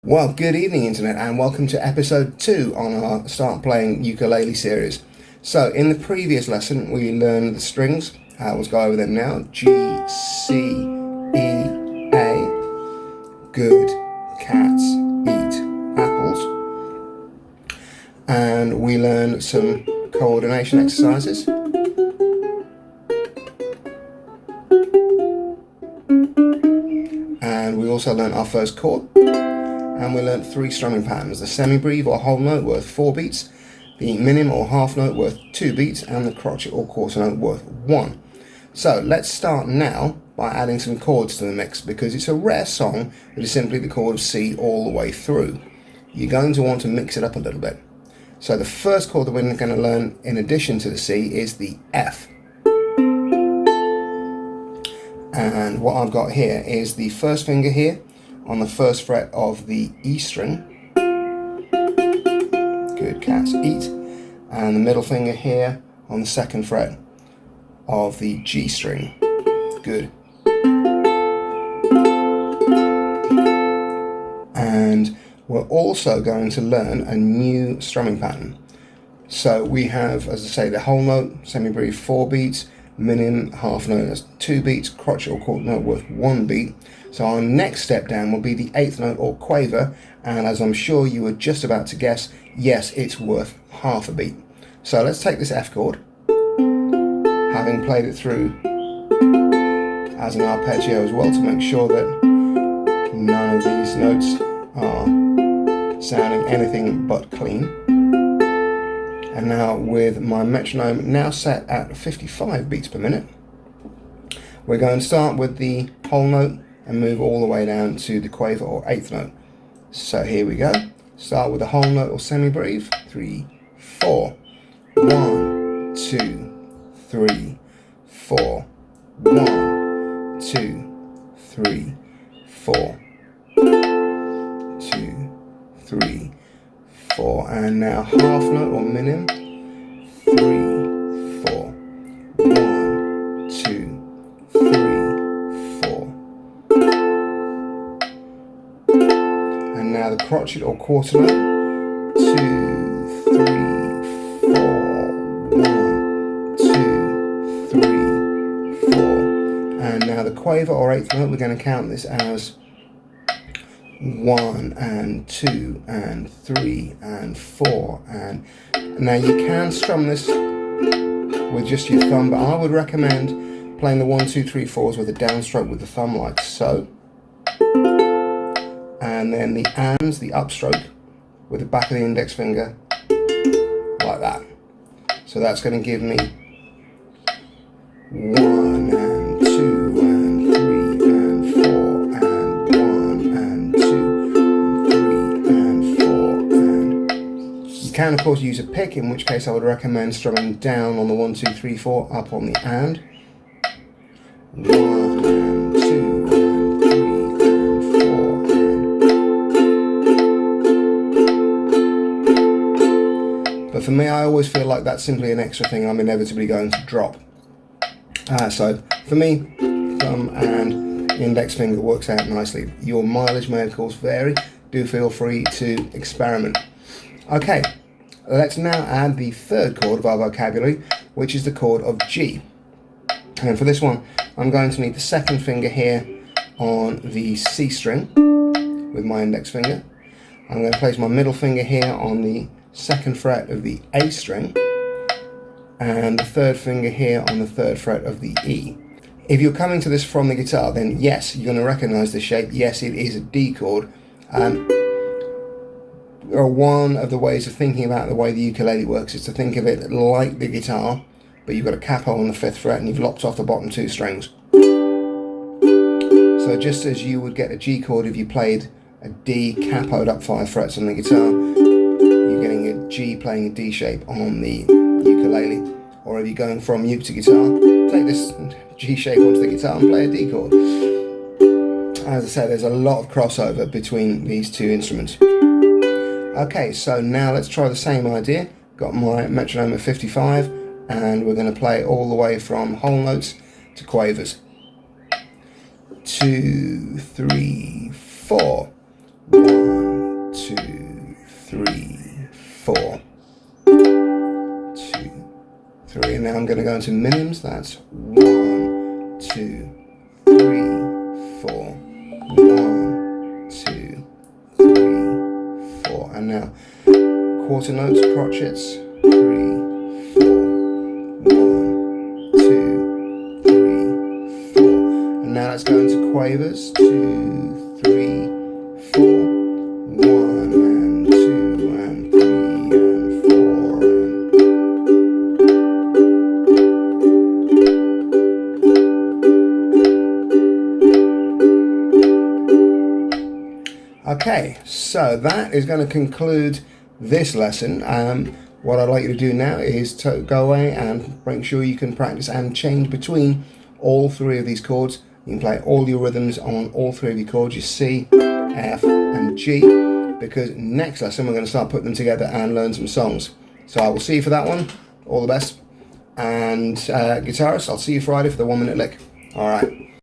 Well, good evening Internet, and welcome to episode 2 on our Start Playing Ukulele series. So in the previous lesson we learned the strings. Let's go over them now. G, C, E, A. Good cats eat apples. And we learned some coordination exercises. And we also learned our first chord. And we learnt 3 strumming patterns: the semi-breve or whole note worth 4 beats, the minim or half note worth 2 beats, and the crotchet or quarter note worth 1. So let's start now by adding some chords to the mix, because it's a rare song that is simply the chord of C all the way through. You're going to want to mix it up a little bit. So the first chord that we're going to learn in addition to the C is the F. And what I've got here is the first finger here on the first fret of the E string, good cats eat, and the middle finger here on the second fret of the G string, good. And we're also going to learn a new strumming pattern. So we have, as I say, the whole note, semi-breve 4 beats, minim half note that's 2 beats, crotchet or quarter note worth 1 beat. So our next step down will be the 8th note or quaver, and as I'm sure you were just about to guess, yes, it's worth half a beat. So let's take this F chord, having played it through as an arpeggio as well to make sure that none of these notes are sounding anything but clean. And now with my metronome now set at 55 beats per minute, we're going to start with the whole note and move all the way down to the quaver or 8th note. So here we go. Start with the whole note or semi-breve. 3, 4. 1, 2, 3, 4. 1, 2, 3, 4. 2, 3, 4. And now half note or minim. 3, 4. 1, 2, 3. And now the crotchet or quarter note, 2, 3, 4, 1, 2, 3, 4. And now the quaver or 8th note, we're going to count this as 1 and 2 and 3 and 4. And now you can strum this with just your thumb, but I would recommend playing the 1, 2, 3, 4s with a downstroke with the thumb like so. And then the ands, the upstroke, with the back of the index finger, like that. So that's going to give me 1 and 2 and 3 and 4 and 1 and 2 and 3 and 4. And you can of course use a pick, in which case I would recommend strumming down on the 1, 2, 3, 4, up on the and. 1 and 2. But for me, I always feel like that's simply an extra thing I'm inevitably going to drop. So for me, thumb and index finger works out nicely. Your mileage may of course vary. Do feel free to experiment. Okay, let's now add the third chord of our vocabulary, which is the chord of G. And for this one, I'm going to need the second finger here on the C string with my index finger. I'm going to place my middle finger here on the second fret of the A string, and the third finger here on the third fret of the E. If you're coming to this from the guitar, then yes, you're going to recognize the shape. Yes, it is a D chord. One of the ways of thinking about the way the ukulele works is to think of it like the guitar, but you've got a capo on the 5th fret and you've lopped off the bottom 2 strings. So just as you would get a G chord if you played a D capoed up 5 frets on the guitar, you're getting a G playing a D shape on the ukulele. Or if you're going from uke to guitar, take this G shape onto the guitar and play a D chord. As I said, there's a lot of crossover between these two instruments. Okay, so now let's try the same idea. Got my metronome at 55, and we're going to play all the way from whole notes to quavers. 2, 3, 4. 1, 2, 3, 4. 2, 3. And now I'm going to go into minims. That's 1, 2, 3, 4. 1, 2, 3, 4. And now quarter notes, crotchets. 3, 4. 1, 2, 3, 4. And now let's go into quavers. 2, 3, 4. 1 and 2 and 3 and 4 Okay, so that is going to conclude this lesson. What I'd like you to do now is to go away and make sure you can practice and change between all three of these chords. You can play all your rhythms on all three of your chords, your C, F and G, because next lesson we're going to start putting them together and learn some songs. So I will see you for that one. All the best. And guitarists, I'll see you Friday for the 1 minute lick. Alright.